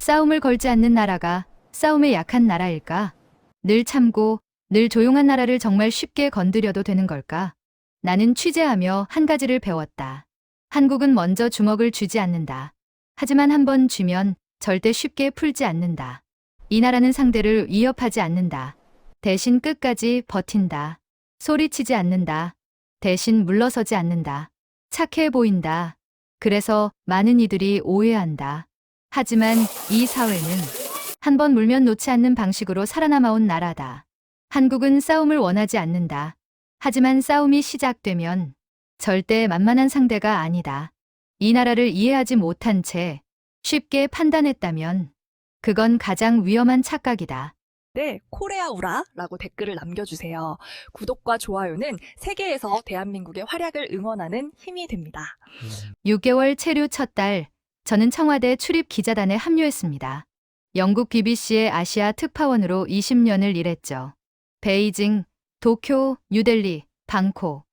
싸움을 걸지 않는 나라가 싸움에 약한 나라일까? 늘 참고 늘 조용한 나라를 정말 쉽게 건드려도 되는 걸까? 나는 취재하며 한 가지를 배웠다. 한국은 먼저 주먹을 쥐지 않는다. 하지만 한 번 쥐면 절대 쉽게 풀지 않는다. 이 나라는 상대를 위협하지 않는다. 대신 끝까지 버틴다. 소리치지 않는다. 대신 물러서지 않는다. 착해 보인다. 그래서 많은 이들이 오해한다. 하지만 이 사회는 한 번 물면 놓지 않는 방식으로 살아남아온 나라다. 한국은 싸움을 원하지 않는다. 하지만 싸움이 시작되면 절대 만만한 상대가 아니다. 이 나라를 이해하지 못한 채 쉽게 판단했다면 그건 가장 위험한 착각이다. 네, 코레아우라라고 댓글을 남겨주세요. 구독과 좋아요는 세계에서 대한민국의 활약을 응원하는 힘이 됩니다. 6개월 체류 첫 달, 저는 청와대 출입 기자단에 합류했습니다. 영국 BBC의 아시아 특파원으로 20년을 일했죠. 베이징, 도쿄, 뉴델리, 방콕.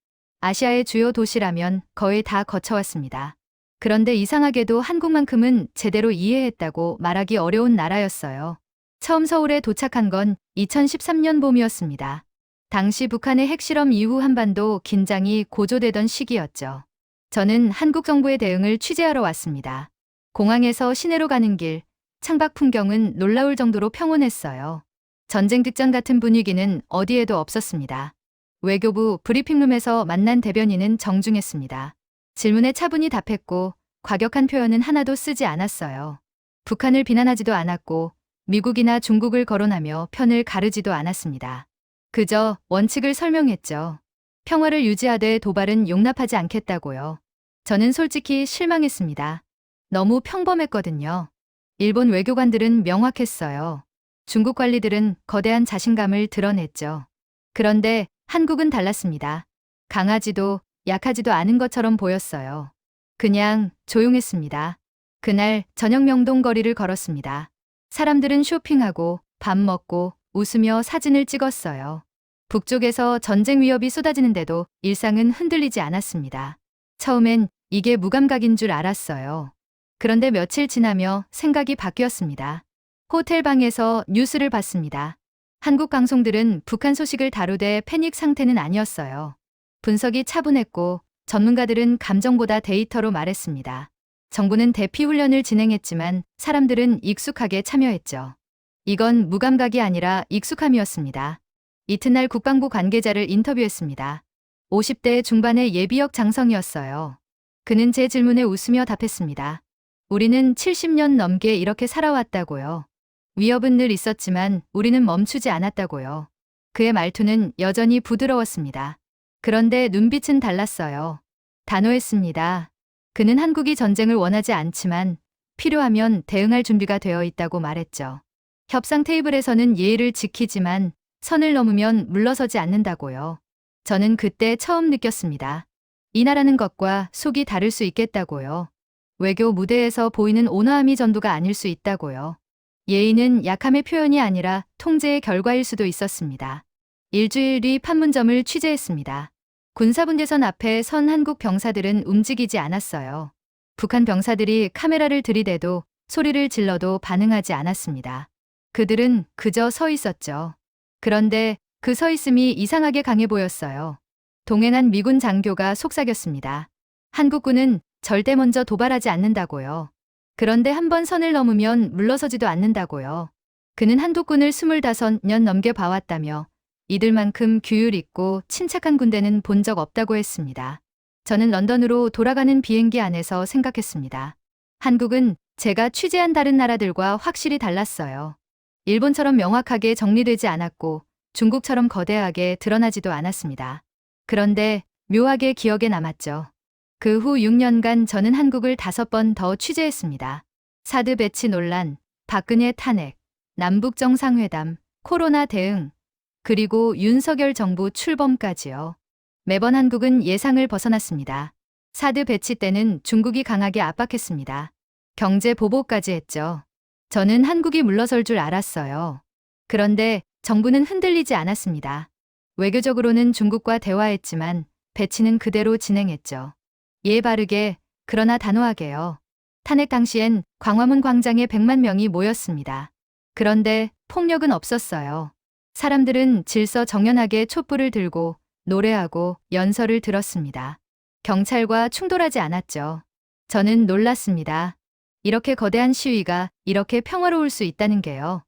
아시아의 주요 도시라면 거의 다 거쳐왔습니다. 그런데 이상하게도 한국만큼은 제대로 이해했다고 말하기 어려운 나라였어요. 처음 서울에 도착한 건 2013년 봄이었습니다. 당시 북한의 핵실험 이후 한반도 긴장이 고조되던 시기였죠. 저는 한국 정부의 대응을 취재하러 왔습니다. 공항에서 시내로 가는 길, 창밖 풍경은 놀라울 정도로 평온했어요. 전쟁 직전 같은 분위기는 어디에도 없었습니다. 외교부 브리핑룸에서 만난 대변인은 정중했습니다. 질문에 차분히 답했고 과격한 표현은 하나도 쓰지 않았어요. 북한을 비난하지도 않았고 미국이나 중국을 거론하며 편을 가르지도 않았습니다. 그저 원칙을 설명했죠. 평화를 유지하되 도발은 용납하지 않겠다고요. 저는 솔직히 실망했습니다. 너무 평범했거든요. 일본 외교관들은 명확했어요. 중국 관리들은 거대한 자신감을 드러냈죠. 그런데 한국은 달랐습니다. 강하지도 약하지도 않은 것처럼 보였어요. 그냥 조용했습니다. 그날 저녁 명동거리를 걸었습니다. 사람들은 쇼핑하고 밥 먹고 웃으며 사진을 찍었어요. 북쪽에서 전쟁 위협이 쏟아지는데도 일상은 흔들리지 않았습니다. 처음엔 이게 무감각인 줄 알았어요. 그런데 며칠 지나며 생각이 바뀌었습니다. 호텔 방에서 뉴스를 봤습니다. 한국 방송들은 북한 소식을 다루되 패닉 상태는 아니었어요. 분석이 차분했고 전문가들은 감정보다 데이터로 말했습니다. 정부는 대피 훈련을 진행했지만 사람들은 익숙하게 참여했죠. 이건 무감각이 아니라 익숙함이었습니다. 이튿날 국방부 관계자를 인터뷰했습니다. 50대 중반의 예비역 장성이었어요. 그는 제 질문에 웃으며 답했습니다. 우리는 70년 넘게 이렇게 살아왔다고요. 위협은 늘 있었지만 우리는 멈추지 않았다고요. 그의 말투는 여전히 부드러웠습니다. 그런데 눈빛은 달랐어요. 단호했습니다. 그는 한국이 전쟁을 원하지 않지만 필요하면 대응할 준비가 되어 있다고 말했죠. 협상 테이블에서는 예의를 지키지만 선을 넘으면 물러서지 않는다고요. 저는 그때 처음 느꼈습니다. 이 나라는 것과 속이 다를 수 있겠다고요. 외교 무대에서 보이는 온화함이 전부가 아닐 수 있다고요. 예의는 약함의 표현이 아니라 통제의 결과일 수도 있었습니다. 일주일 뒤 판문점을 취재했습니다. 군사분계선 앞에 선 한국 병사들은 움직이지 않았어요. 북한 병사들이 카메라를 들이대도 소리를 질러도 반응하지 않았습니다. 그들은 그저 서 있었죠. 그런데 그 서 있음이 이상하게 강해 보였어요. 동행한 미군 장교가 속삭였습니다. 한국군은 절대 먼저 도발하지 않는다고요. 그런데 한 번 선을 넘으면 물러서지도 않는다고요. 그는 한국군을 25년 넘게 봐왔다며 이들만큼 규율 있고 침착한 군대는 본 적 없다고 했습니다. 저는 런던으로 돌아가는 비행기 안에서 생각했습니다. 한국은 제가 취재한 다른 나라들과 확실히 달랐어요. 일본처럼 명확하게 정리되지 않았고 중국처럼 거대하게 드러나지도 않았습니다. 그런데 묘하게 기억에 남았죠. 그 후 6년간 저는 한국을 5번 더 취재했습니다. 사드 배치 논란, 박근혜 탄핵, 남북 정상회담, 코로나 대응, 그리고 윤석열 정부 출범까지요. 매번 한국은 예상을 벗어났습니다. 사드 배치 때는 중국이 강하게 압박했습니다. 경제 보복까지 했죠. 저는 한국이 물러설 줄 알았어요. 그런데 정부는 흔들리지 않았습니다. 외교적으로는 중국과 대화했지만 배치는 그대로 진행했죠. 예 바르게, 그러나 단호하게요. 탄핵 당시엔 광화문 광장에 100만 명이 모였습니다. 그런데 폭력은 없었어요. 사람들은 질서 정연하게 촛불을 들고 노래하고 연설을 들었습니다. 경찰과 충돌하지 않았죠. 저는 놀랐습니다. 이렇게 거대한 시위가 이렇게 평화로울 수 있다는 게요.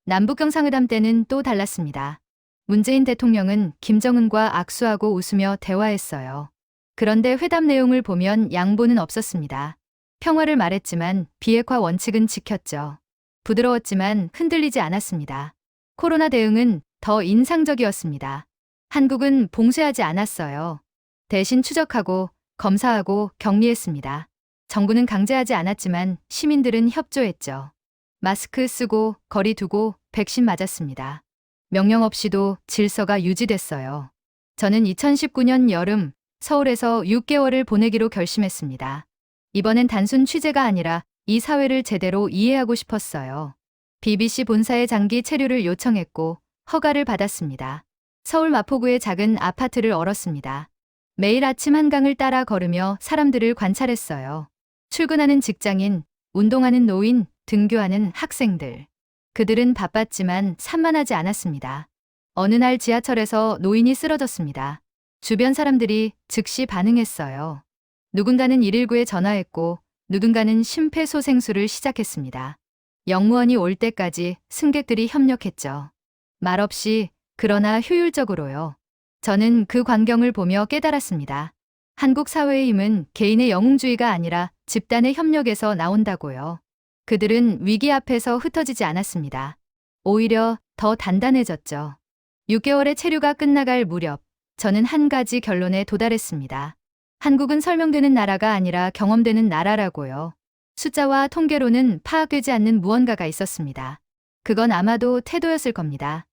남북 정상회담 때는 또 달랐습니다. 문재인 대통령은 김정은과 악수하고 웃으며 대화했어요. 그런데 회담 내용을 보면 양보는 없었습니다. 평화를 말했지만 비핵화 원칙은 지켰죠. 부드러웠지만 흔들리지 않았습니다. 코로나 대응은 더 인상적이었습니다. 한국은 봉쇄하지 않았어요. 대신 추적하고 검사하고 격리했습니다. 정부는 강제하지 않았지만 시민들은 협조했죠. 마스크 쓰고 거리 두고 백신 맞았습니다. 명령 없이도 질서가 유지됐어요. 저는 2019년 여름 서울에서 6개월을 보내기로 결심했습니다. 이번엔 단순 취재가 아니라 이 사회를 제대로 이해하고 싶었어요. BBC 본사에 장기 체류를 요청했고 허가를 받았습니다. 서울 마포구의 작은 아파트를 얼었습니다. 매일 아침 한강을 따라 걸으며 사람들을 관찰했어요. 출근하는 직장인, 운동하는 노인, 등교하는 학생들. 그들은 바빴지만 산만하지 않았습니다. 어느 날 지하철에서 노인이 쓰러졌습니다. 주변 사람들이 즉시 반응했어요. 누군가는 119에 전화했고 누군가는 심폐소생술을 시작했습니다. 영무원이 올 때까지 승객들이 협력했죠. 말없이 그러나 효율적으로요. 저는 그 광경을 보며 깨달았습니다. 한국 사회의 힘은 개인의 영웅주의가 아니라 집단의 협력에서 나온다고요. 그들은 위기 앞에서 흩어지지 않았습니다. 오히려 더 단단해졌죠. 6개월의 체류가 끝나갈 무렵, 저는 한 가지 결론에 도달했습니다. 한국은 설명되는 나라가 아니라 경험되는 나라라고요. 숫자와 통계로는 파악되지 않는 무언가가 있었습니다. 그건 아마도 태도였을 겁니다.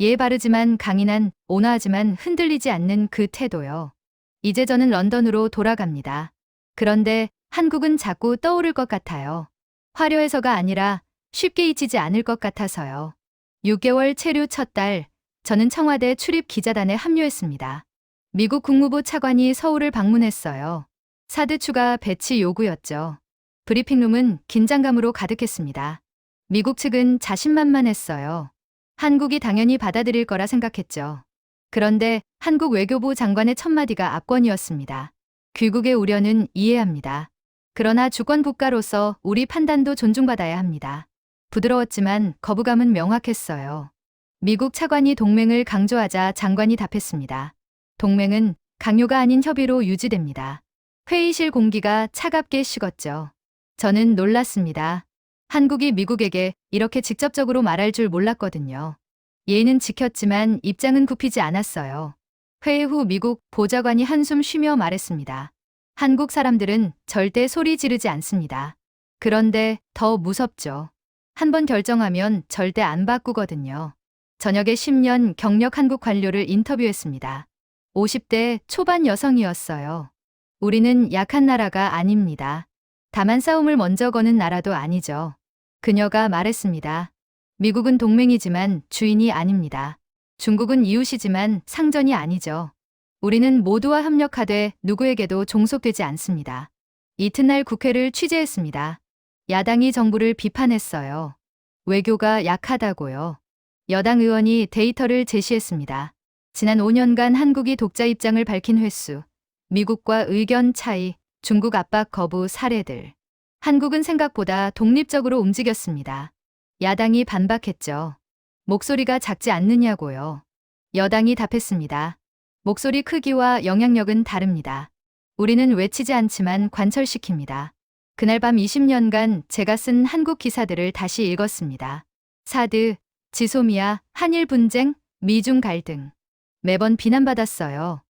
예 바르지만 강인한, 온화하지만 흔들리지 않는 그 태도요. 이제 저는 런던으로 돌아갑니다. 그런데 한국은 자꾸 떠오를 것 같아요. 화려해서가 아니라 쉽게 잊히지 않을 것 같아서요. 6개월 체류 첫 달, 저는 청와대 출입 기자단에 합류했습니다. 미국 국무부 차관이 서울을 방문했어요. 사드 추가 배치 요구였죠. 브리핑룸은 긴장감으로 가득했습니다. 미국 측은 자신만만했어요. 한국이 당연히 받아들일 거라 생각했죠. 그런데 한국 외교부 장관의 첫마디가 압권이었습니다. 귀국의 우려는 이해합니다. 그러나 주권 국가로서 우리 판단도 존중받아야 합니다. 부드러웠지만 거부감은 명확했어요. 미국 차관이 동맹을 강조하자 장관이 답했습니다. 동맹은 강요가 아닌 협의로 유지됩니다. 회의실 공기가 차갑게 식었죠. 저는 놀랐습니다. 한국이 미국에게 이렇게 직접적으로 말할 줄 몰랐거든요. 예의는 지켰지만 입장은 굽히지 않았어요. 회의 후 미국 보좌관이 한숨 쉬며 말했습니다. 한국 사람들은 절대 소리 지르지 않습니다. 그런데 더 무섭죠. 한번 결정하면 절대 안 바꾸거든요. 저녁에 10년 경력 한국 관료를 인터뷰했습니다. 50대 초반 여성이었어요. 우리는 약한 나라가 아닙니다. 다만 싸움을 먼저 거는 나라도 아니죠. 그녀가 말했습니다. 미국은 동맹이지만 주인이 아닙니다. 중국은 이웃이지만 상전이 아니죠. 우리는 모두와 협력하되 누구에게도 종속되지 않습니다. 이튿날 국회를 취재했습니다. 야당이 정부를 비판했어요. 외교가 약하다고요. 여당 의원이 데이터를 제시했습니다. 지난 5년간 한국이 독자 입장을 밝힌 횟수, 미국과 의견 차이, 중국 압박 거부 사례들. 한국은 생각보다 독립적으로 움직였습니다. 야당이 반박했죠. 목소리가 작지 않느냐고요. 여당이 답했습니다. 목소리 크기와 영향력은 다릅니다. 우리는 외치지 않지만 관철시킵니다. 그날 밤 20년간 제가 쓴 한국 기사들을 다시 읽었습니다. 사드, 지소미아, 한일 분쟁, 미중 갈등. 매번 비난받았어요.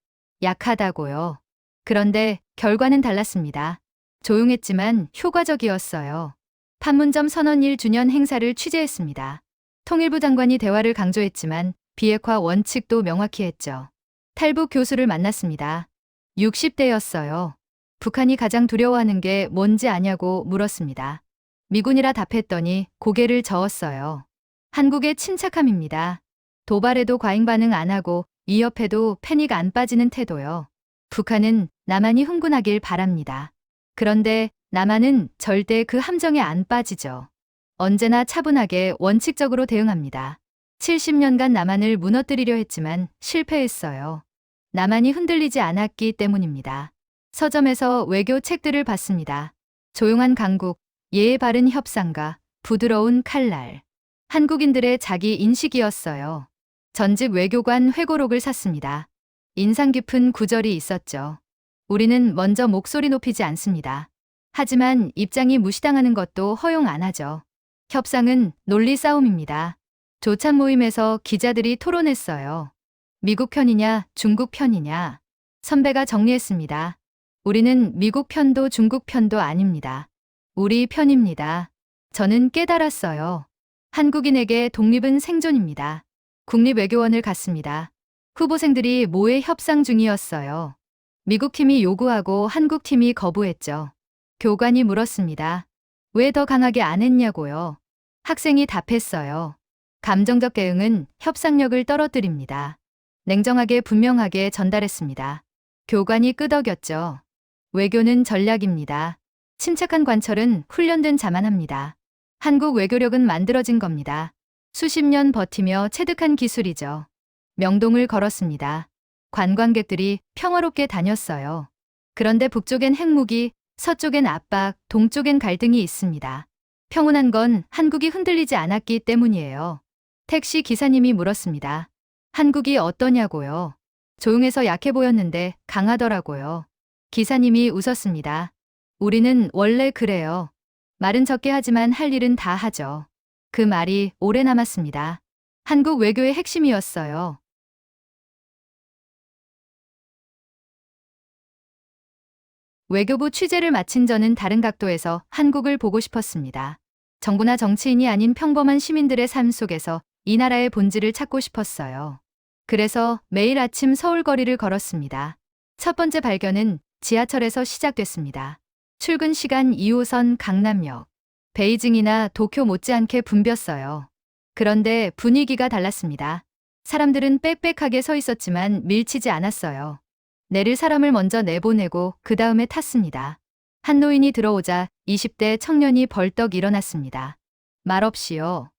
약하다고요. 그런데 결과는 달랐습니다. 조용했지만 효과적이었어요. 판문점 선언 1주년 행사를 취재했습니다. 통일부 장관이 대화를 강조했지만 비핵화 원칙도 명확히 했죠. 탈북 교수를 만났습니다. 60대였어요. 북한이 가장 두려워하는 게 뭔지 아냐고 물었습니다. 미군이라 답했더니 고개를 저었어요. 한국의 침착함입니다. 도발에도 과잉 반응 안 하고 위협해도 패닉 안 빠지는 태도요. 북한은 나만이 흥분하길 바랍니다. 그런데 남한은 절대 그 함정에 안 빠지죠. 언제나 차분하게 원칙적으로 대응합니다. 70년간 남한을 무너뜨리려 했지만 실패했어요. 남한이 흔들리지 않았기 때문입니다. 서점에서 외교 책들을 봤습니다. 조용한 강국, 예의 바른 협상가, 부드러운 칼날. 한국인들의 자기 인식이었어요. 전직 외교관 회고록을 샀습니다. 인상 깊은 구절이 있었죠. 우리는 먼저 목소리 높이지 않습니다. 하지만 입장이 무시당하는 것도 허용 안 하죠. 협상은 논리 싸움입니다. 조찬 모임에서 기자들이 토론했어요. 미국 편이냐, 중국 편이냐. 선배가 정리했습니다. 우리는 미국 편도 중국 편도 아닙니다. 우리 편입니다. 저는 깨달았어요. 한국인에게 독립은 생존입니다. 국립외교원을 갔습니다. 후보생들이 모의 협상 중이었어요. 미국 팀이 요구하고 한국 팀이 거부했죠. 교관이 물었습니다. 왜 더 강하게 안 했냐고요. 학생이 답했어요. 감정적 대응은 협상력을 떨어뜨립니다. 냉정하게 분명하게 전달했습니다. 교관이 끄덕였죠. 외교는 전략입니다. 침착한 관철은 훈련된 자만 합니다. 한국 외교력은 만들어진 겁니다. 수십 년 버티며 체득한 기술이죠. 명동을 걸었습니다. 관광객들이 평화롭게 다녔어요. 그런데 북쪽엔 핵무기, 서쪽엔 압박, 동쪽엔 갈등이 있습니다. 평온한 건 한국이 흔들리지 않았기 때문이에요. 택시 기사님이 물었습니다. 한국이 어떠냐고요. 조용해서 약해 보였는데 강하더라고요. 기사님이 웃었습니다. 우리는 원래 그래요. 말은 적게 하지만 할 일은 다 하죠. 그 말이 오래 남았습니다. 한국 외교의 핵심이었어요. 외교부 취재를 마친 저는 다른 각도에서 한국을 보고 싶었습니다. 정부나 정치인이 아닌 평범한 시민들의 삶 속에서 이 나라의 본질을 찾고 싶었어요. 그래서 매일 아침 서울 거리를 걸었습니다. 첫 번째 발견은 지하철에서 시작됐습니다. 출근 시간 2호선 강남역. 베이징이나 도쿄 못지않게 붐볐어요. 그런데 분위기가 달랐습니다. 사람들은 빽빽하게 서 있었지만 밀치지 않았어요. 내릴 사람을 먼저 내보내고 그 다음에 탔습니다. 한 노인이 들어오자 20대 청년이 벌떡 일어났습니다. 말없이요.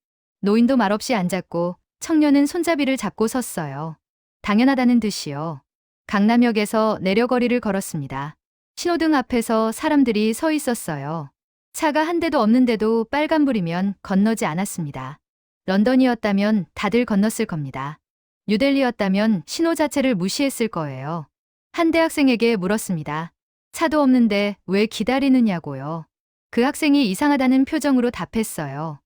노인도 말없이 앉았고 청년은 손잡이를 잡고 섰어요. 당연하다는 듯이요. 강남역에서 내려거리를 걸었습니다. 신호등 앞에서 사람들이 서 있었어요. 차가 한 대도 없는데도 빨간불이면 건너지 않았습니다. 런던이었다면 다들 건넜을 겁니다. 뉴델리였다면 신호 자체를 무시했을 거예요. 한 대학생에게 물었습니다. 차도 없는데 왜 기다리느냐고요. 그 학생이 이상하다는 표정으로 답했어요.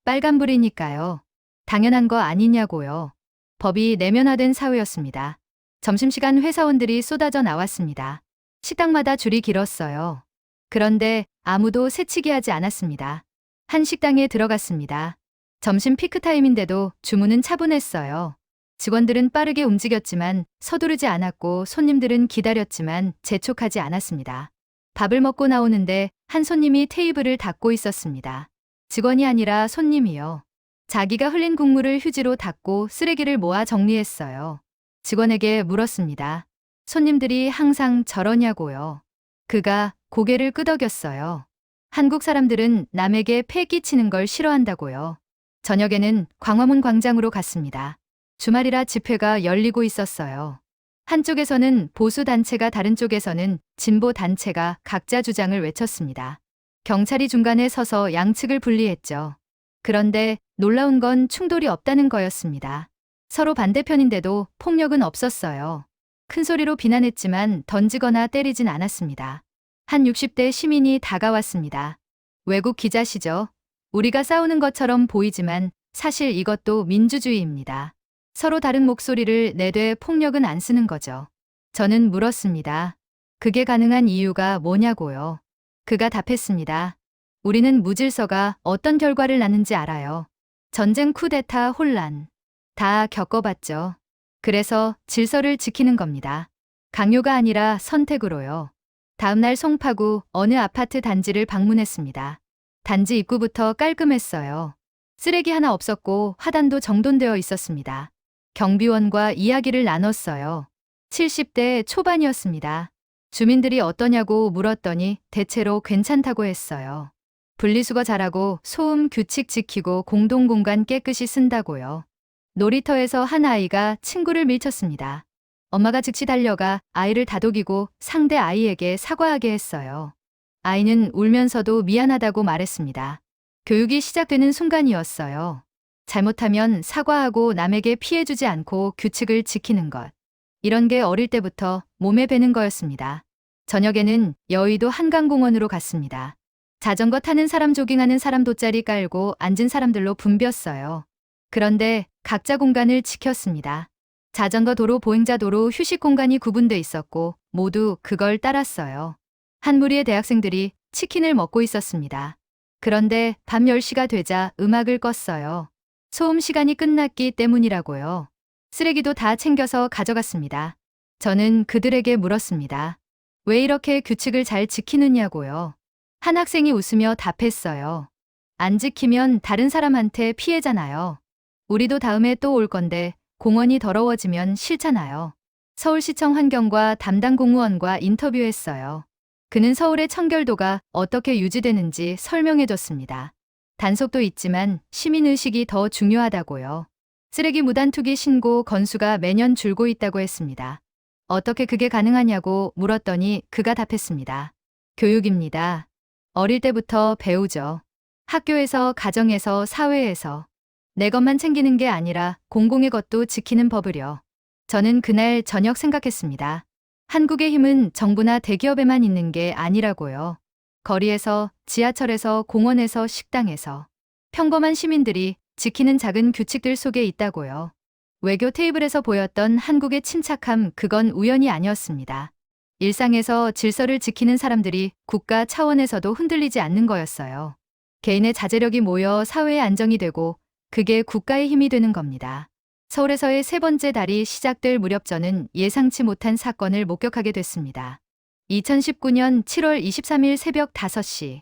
빨간불이니까요. 당연한 거 아니냐고요. 법이 내면화된 사회였습니다. 점심시간 회사원들이 쏟아져 나왔습니다. 식당마다 줄이 길었어요. 그런데 아무도 새치기 하지 않았습니다. 한 식당에 들어갔습니다. 점심 피크타임인데도 주문은 차분했어요. 직원들은 빠르게 움직였지만 서두르지 않았고 손님들은 기다렸지만 재촉하지 않았습니다. 밥을 먹고 나오는데 한 손님이 테이블을 닦고 있었습니다. 직원이 아니라 손님이요. 자기가 흘린 국물을 휴지로 닦고 쓰레기를 모아 정리했어요. 직원에게 물었습니다. 손님들이 항상 저러냐고요. 그가 고개를 끄덕였어요. 한국 사람들은 남에게 패 끼치는 걸 싫어한다고요. 저녁에는 광화문 광장으로 갔습니다. 주말이라 집회가 열리고 있었어요. 한쪽에서는 보수 단체가 다른 쪽에서는 진보 단체가 각자 주장을 외쳤습니다. 경찰이 중간에 서서 양측을 분리했죠. 그런데 놀라운 건 충돌이 없다는 거였습니다. 서로 반대편인데도 폭력은 없었어요. 큰 소리로 비난했지만 던지거나 때리진 않았습니다. 한 60대 시민이 다가왔습니다. 외국 기자시죠? 우리가 싸우는 것처럼 보이지만 사실 이것도 민주주의입니다. 서로 다른 목소리를 내되 폭력은 안 쓰는 거죠. 저는 물었습니다. 그게 가능한 이유가 뭐냐고요. 그가 답했습니다. 우리는 무질서가 어떤 결과를 낳는지 알아요. 전쟁, 쿠데타, 혼란. 다 겪어봤죠. 그래서 질서를 지키는 겁니다. 강요가 아니라 선택으로요. 다음날 송파구 어느 아파트 단지를 방문했습니다. 단지 입구부터 깔끔했어요. 쓰레기 하나 없었고 화단도 정돈되어 있었습니다. 경비원과 이야기를 나눴어요. 70대 초반이었습니다. 주민들이 어떠냐고 물었더니 대체로 괜찮다고 했어요. 분리수거 잘하고 소음 규칙 지키고 공동공간 깨끗이 쓴다고요. 놀이터에서 한 아이가 친구를 밀쳤습니다. 엄마가 즉시 달려가 아이를 다독이고 상대 아이에게 사과하게 했어요. 아이는 울면서도 미안하다고 말했습니다. 교육이 시작되는 순간이었어요. 잘못하면 사과하고 남에게 피해주지 않고 규칙을 지키는 것. 이런 게 어릴 때부터 몸에 배는 거였습니다. 저녁에는 여의도 한강공원으로 갔습니다. 자전거 타는 사람, 조깅하는 사람, 돗자리 깔고 앉은 사람들로 붐볐어요. 그런데 각자 공간을 지켰습니다. 자전거 도로, 보행자 도로, 휴식 공간이 구분돼 있었고 모두 그걸 따랐어요. 한 무리의 대학생들이 치킨을 먹고 있었습니다. 그런데 밤 10시가 되자 음악을 껐어요. 소음 시간이 끝났기 때문이라고요. 쓰레기도 다 챙겨서 가져갔습니다. 저는 그들에게 물었습니다. 왜 이렇게 규칙을 잘 지키느냐고요. 한 학생이 웃으며 답했어요. 안 지키면 다른 사람한테 피해잖아요. 우리도 다음에 또 올 건데 공원이 더러워지면 싫잖아요. 서울시청 환경과 담당 공무원과 인터뷰했어요. 그는 서울의 청결도가 어떻게 유지되는지 설명해줬습니다. 단속도 있지만 시민의식이 더 중요하다고요. 쓰레기 무단 투기 신고 건수가 매년 줄고 있다고 했습니다. 어떻게 그게 가능하냐고 물었더니 그가 답했습니다. 교육입니다. 어릴 때부터 배우죠. 학교에서, 가정에서, 사회에서. 내 것만 챙기는 게 아니라 공공의 것도 지키는 법을요. 저는 그날 저녁 생각했습니다. 한국의 힘은 정부나 대기업에만 있는 게 아니라고요. 거리에서, 지하철에서, 공원에서, 식당에서. 평범한 시민들이 지키는 작은 규칙들 속에 있다고요. 외교 테이블에서 보였던 한국의 침착함, 그건 우연이 아니었습니다. 일상에서 질서를 지키는 사람들이 국가 차원에서도 흔들리지 않는 거였어요. 개인의 자제력이 모여 사회의 안정이 되고 그게 국가의 힘이 되는 겁니다. 서울에서의 세 번째 달이 시작될 무렵 저는 예상치 못한 사건을 목격하게 됐습니다. 2019년 7월 23일 새벽 5시.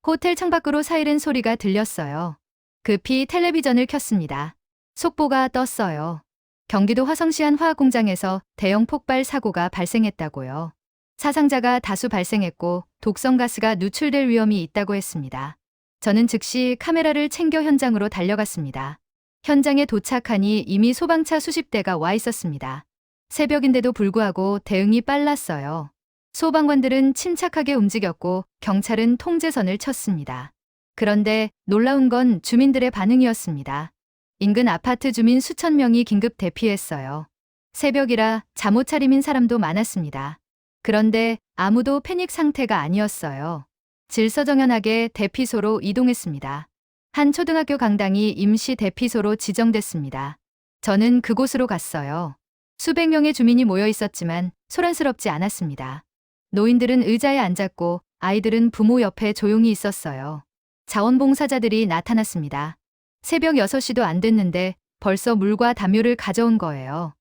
호텔 창밖으로 사이렌 소리가 들렸어요. 급히 텔레비전을 켰습니다. 속보가 떴어요. 경기도 화성시 한 화학공장에서 대형 폭발 사고가 발생했다고요. 사상자가 다수 발생했고 독성가스가 누출될 위험이 있다고 했습니다. 저는 즉시 카메라를 챙겨 현장으로 달려갔습니다. 현장에 도착하니 이미 소방차 수십 대가 와 있었습니다. 새벽인데도 불구하고 대응이 빨랐어요. 소방관들은 침착하게 움직였고 경찰은 통제선을 쳤습니다. 그런데 놀라운 건 주민들의 반응이었습니다. 인근 아파트 주민 수천 명이 긴급 대피했어요. 새벽이라 잠옷 차림인 사람도 많았습니다. 그런데 아무도 패닉 상태가 아니었어요. 질서정연하게 대피소로 이동했습니다. 한 초등학교 강당이 임시 대피소로 지정됐습니다. 저는 그곳으로 갔어요. 수백 명의 주민이 모여 있었지만 소란스럽지 않았습니다. 노인들은 의자에 앉았고 아이들은 부모 옆에 조용히 있었어요. 자원봉사자들이 나타났습니다. 새벽 6시도 안 됐는데 벌써 물과 담요를 가져온 거예요.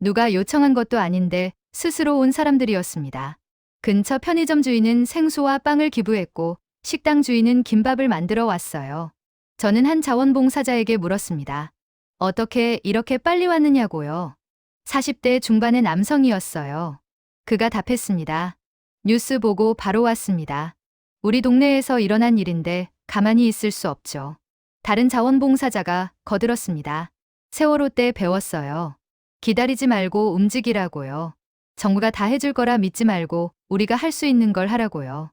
누가 요청한 것도 아닌데 스스로 온 사람들이었습니다. 근처 편의점 주인은 생수와 빵을 기부했고 식당 주인은 김밥을 만들어 왔어요. 저는 한 자원봉사자에게 물었습니다. 어떻게 이렇게 빨리 왔느냐고요. 40대 중반의 남성이었어요. 그가 답했습니다. 뉴스 보고 바로 왔습니다. 우리 동네에서 일어난 일인데 가만히 있을 수 없죠. 다른 자원봉사자가 거들었습니다. 세월호 때 배웠어요. 기다리지 말고 움직이라고요. 정부가 다 해줄 거라 믿지 말고 우리가 할 수 있는 걸 하라고요.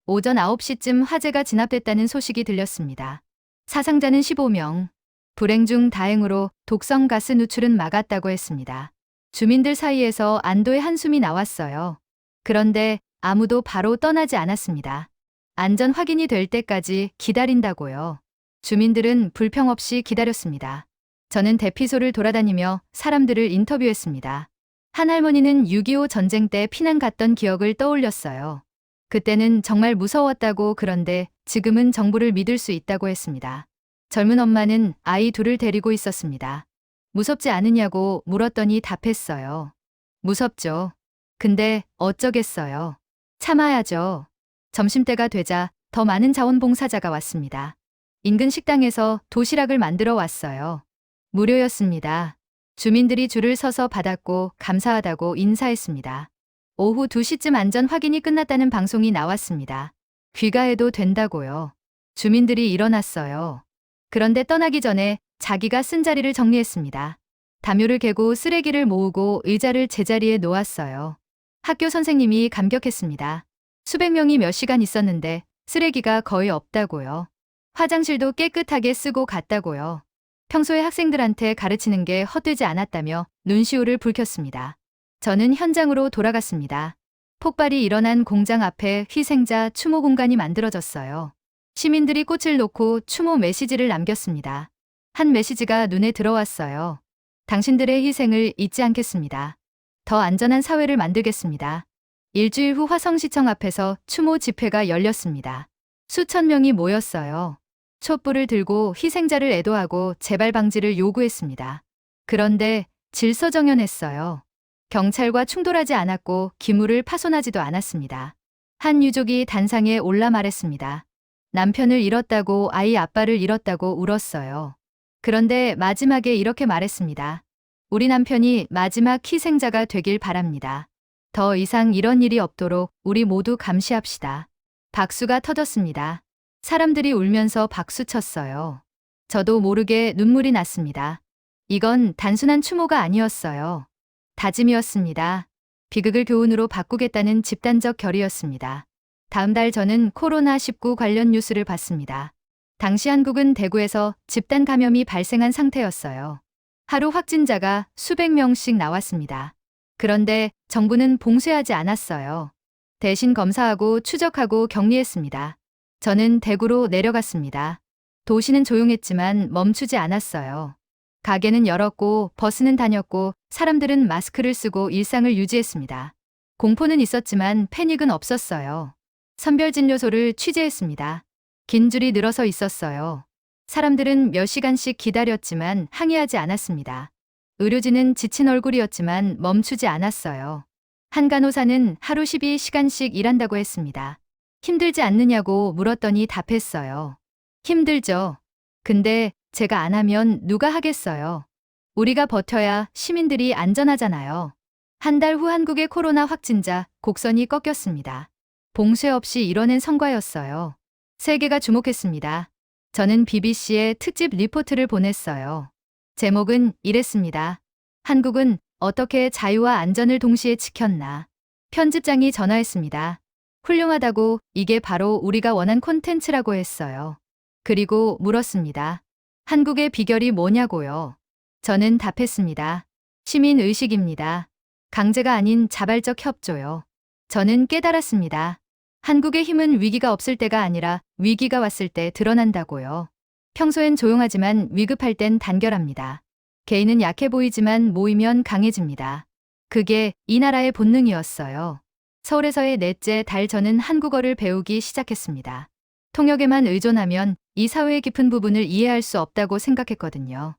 오전 9시쯤 화재가 진압됐다는 소식이 들렸습니다. 사상자는 15명. 불행 중 다행으로 독성 가스 누출은 막았다고 했습니다. 주민들 사이에서 안도의 한숨이 나왔어요. 그런데 아무도 바로 떠나지 않았습니다. 안전 확인이 될 때까지 기다린다고요. 주민들은 불평 없이 기다렸습니다. 저는 대피소를 돌아다니며 사람들을 인터뷰했습니다. 한 할머니는 6.25 전쟁 때 피난 갔던 기억을 떠올렸어요. 그때는 정말 무서웠다고 그런데 지금은 정부를 믿을 수 있다고 했습니다. 젊은 엄마는 아이 둘을 데리고 있었습니다. 무섭지 않으냐고 물었더니 답했어요. 무섭죠. 근데 어쩌겠어요. 참아야죠. 점심때가 되자 더 많은 자원봉사자가 왔습니다. 인근 식당에서 도시락을 만들어 왔어요. 무료였습니다. 주민들이 줄을 서서 받았고 감사하다고 인사했습니다. 오후 2시쯤 안전 확인이 끝났다는 방송이 나왔습니다. 귀가해도 된다고요. 주민들이 일어났어요. 그런데 떠나기 전에 자기가 쓴 자리를 정리했습니다. 담요를 개고 쓰레기를 모으고 의자를 제자리에 놓았어요. 학교 선생님이 감격했습니다. 수백 명이 몇 시간 있었는데 쓰레기가 거의 없다고요. 화장실도 깨끗하게 쓰고 갔다고요. 평소에 학생들한테 가르치는 게 헛되지 않았다며 눈시울을 붉혔습니다. 저는 현장으로 돌아갔습니다. 폭발이 일어난 공장 앞에 희생자 추모 공간이 만들어졌어요. 시민들이 꽃을 놓고 추모 메시지를 남겼습니다. 한 메시지가 눈에 들어왔어요. 당신들의 희생을 잊지 않겠습니다. 더 안전한 사회를 만들겠습니다. 일주일 후 화성시청 앞에서 추모 집회가 열렸습니다. 수천 명이 모였어요. 촛불을 들고 희생자를 애도하고 재발 방지를 요구했습니다. 그런데 질서정연했어요. 경찰과 충돌하지 않았고 기물을 파손하지도 않았습니다. 한 유족이 단상에 올라 말했습니다. 남편을 잃었다고 아이 아빠를 잃었다고 울었어요. 그런데 마지막에 이렇게 말했습니다. 우리 남편이 마지막 희생자가 되길 바랍니다. 더 이상 이런 일이 없도록 우리 모두 감시합시다. 박수가 터졌습니다. 사람들이 울면서 박수쳤어요. 저도 모르게 눈물이 났습니다. 이건 단순한 추모가 아니었어요. 다짐이었습니다. 비극을 교훈으로 바꾸겠다는 집단적 결의였습니다. 다음 달 저는 코로나19 관련 뉴스를 봤습니다. 당시 한국은 대구에서 집단 감염이 발생한 상태였어요. 하루 확진자가 수백 명씩 나왔습니다. 그런데 정부는 봉쇄하지 않았어요. 대신 검사하고 추적하고 격리했습니다. 저는 대구로 내려갔습니다. 도시는 조용했지만 멈추지 않았어요. 가게는 열었고 버스는 다녔고 사람들은 마스크를 쓰고 일상을 유지했습니다. 공포는 있었지만 패닉은 없었어요. 선별진료소를 취재했습니다. 긴 줄이 늘어서 있었어요. 사람들은 몇 시간씩 기다렸지만 항의하지 않았습니다. 의료진은 지친 얼굴이었지만 멈추지 않았어요. 한 간호사는 하루 12시간씩 일한다고 했습니다. 힘들지 않느냐고 물었더니 답했어요. 힘들죠. 근데 제가 안 하면 누가 하겠어요. 우리가 버텨야 시민들이 안전하잖아요. 한 달 후 한국의 코로나 확진자 곡선이 꺾였습니다. 봉쇄 없이 이뤄낸 성과였어요. 세계가 주목했습니다. 저는 BBC에 특집 리포트를 보냈어요. 제목은 이랬습니다. 한국은 어떻게 자유와 안전을 동시에 지켰나. 편집장이 전화했습니다. 훌륭하다고, 이게 바로 우리가 원한 콘텐츠라고 했어요. 그리고 물었습니다. 한국의 비결이 뭐냐고요. 저는 답했습니다. 시민의식입니다. 강제가 아닌 자발적 협조요. 저는 깨달았습니다. 한국의 힘은 위기가 없을 때가 아니라 위기가 왔을 때 드러난다고요. 평소엔 조용하지만 위급할 땐 단결합니다. 개인은 약해 보이지만 모이면 강해집니다. 그게 이 나라의 본능이었어요. 서울에서의 넷째 달 저는 한국어를 배우기 시작했습니다. 통역에만 의존하면 이 사회의 깊은 부분을 이해할 수 없다고 생각했거든요.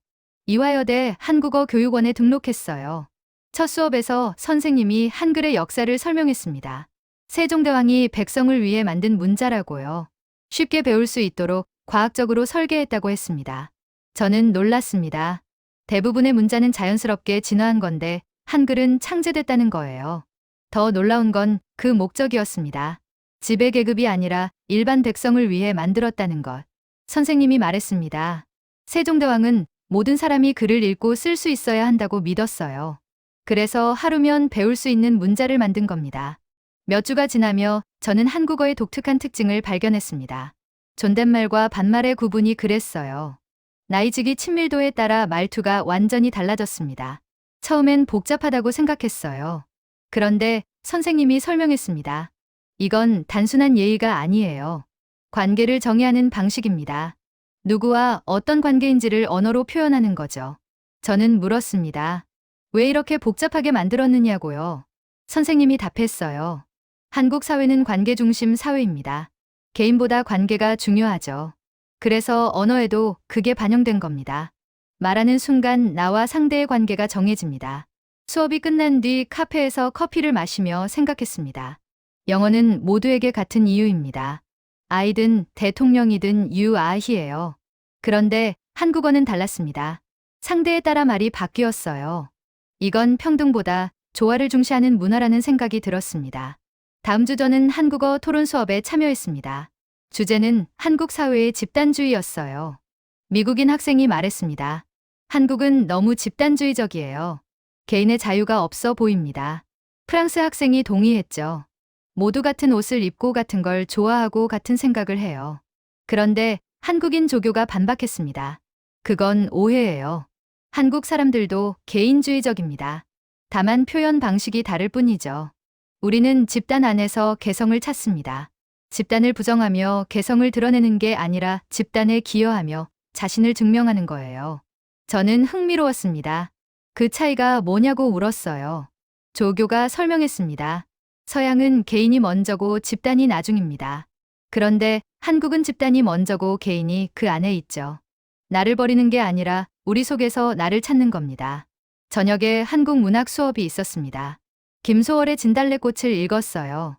이화여대 한국어교육원에 등록했어요. 첫 수업에서 선생님이 한글의 역사를 설명했습니다. 세종대왕이 백성을 위해 만든 문자라고요. 쉽게 배울 수 있도록 과학적으로 설계했다고 했습니다. 저는 놀랐습니다. 대부분의 문자는 자연스럽게 진화한 건데 한글은 창제됐다는 거예요. 더 놀라운 건 그 목적이었습니다. 지배계급이 아니라 일반 백성을 위해 만들었다는 것. 선생님이 말했습니다. 세종대왕은 모든 사람이 글을 읽고 쓸 수 있어야 한다고 믿었어요. 그래서 하루면 배울 수 있는 문자를 만든 겁니다. 몇 주가 지나며 저는 한국어의 독특한 특징을 발견했습니다. 존댓말과 반말의 구분이 그랬어요. 나이지기 친밀도에 따라 말투가 완전히 달라졌습니다. 처음엔 복잡하다고 생각했어요. 그런데 선생님이 설명했습니다. 이건 단순한 예의가 아니에요. 관계를 정의하는 방식입니다. 누구와 어떤 관계인지를 언어로 표현하는 거죠. 저는 물었습니다. 왜 이렇게 복잡하게 만들었느냐고요. 선생님이 답했어요. 한국 사회는 관계 중심 사회입니다. 개인보다 관계가 중요하죠. 그래서 언어에도 그게 반영된 겁니다. 말하는 순간 나와 상대의 관계가 정해집니다. 수업이 끝난 뒤 카페에서 커피를 마시며 생각했습니다. 영어는 모두에게 같은 이유입니다. 아이든 대통령이든 유아히예요. 그런데 한국어는 달랐습니다. 상대에 따라 말이 바뀌었어요. 이건 평등보다 조화를 중시하는 문화라는 생각이 들었습니다. 다음 주 저는 한국어 토론 수업에 참여했습니다. 주제는 한국 사회의 집단주의였어요. 미국인 학생이 말했습니다. 한국은 너무 집단주의적이에요. 개인의 자유가 없어 보입니다. 프랑스 학생이 동의했죠. 모두 같은 옷을 입고 같은 걸 좋아하고 같은 생각을 해요. 그런데 한국인 조교가 반박했습니다. 그건 오해예요. 한국 사람들도 개인주의적입니다. 다만 표현 방식이 다를 뿐이죠. 우리는 집단 안에서 개성을 찾습니다. 집단을 부정하며 개성을 드러내는 게 아니라 집단에 기여하며 자신을 증명하는 거예요. 저는 흥미로웠습니다. 그 차이가 뭐냐고 물었어요. 조교가 설명했습니다. 서양은 개인이 먼저고 집단이 나중입니다. 그런데 한국은 집단이 먼저고 개인이 그 안에 있죠. 나를 버리는 게 아니라 우리 속에서 나를 찾는 겁니다. 저녁에 한국 문학 수업이 있었습니다. 김소월의 진달래꽃을 읽었어요.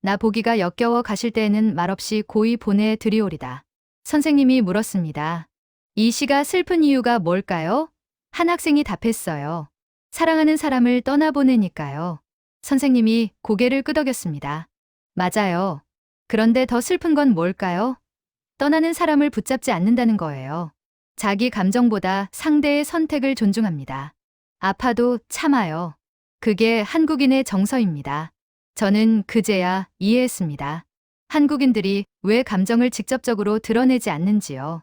나 보기가 역겨워 가실 때에는 말없이 고이 보내드리오리다. 선생님이 물었습니다. 이 시가 슬픈 이유가 뭘까요? 한 학생이 답했어요. 사랑하는 사람을 떠나보내니까요. 선생님이 고개를 끄덕였습니다. 맞아요. 그런데 더 슬픈 건 뭘까요? 떠나는 사람을 붙잡지 않는다는 거예요. 자기 감정보다 상대의 선택을 존중합니다. 아파도 참아요. 그게 한국인의 정서입니다. 저는 그제야 이해했습니다. 한국인들이 왜 감정을 직접적으로 드러내지 않는지요.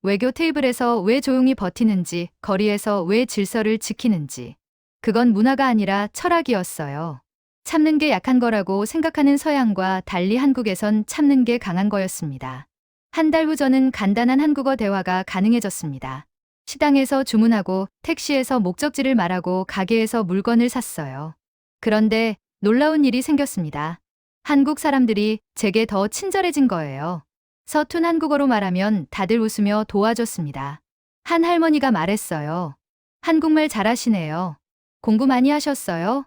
외교 테이블에서 왜 조용히 버티는지, 거리에서 왜 질서를 지키는지. 그건 문화가 아니라 철학이었어요. 참는 게 약한 거라고 생각하는 서양과 달리 한국에선 참는 게 강한 거였습니다. 한 달 후 저는 간단한 한국어 대화가 가능해졌습니다. 식당에서 주문하고 택시에서 목적지를 말하고 가게에서 물건을 샀어요. 그런데 놀라운 일이 생겼습니다. 한국 사람들이 제게 더 친절해진 거예요. 서툰 한국어로 말하면 다들 웃으며 도와줬습니다. 한 할머니가 말했어요. 한국말 잘하시네요. 공부 많이 하셨어요?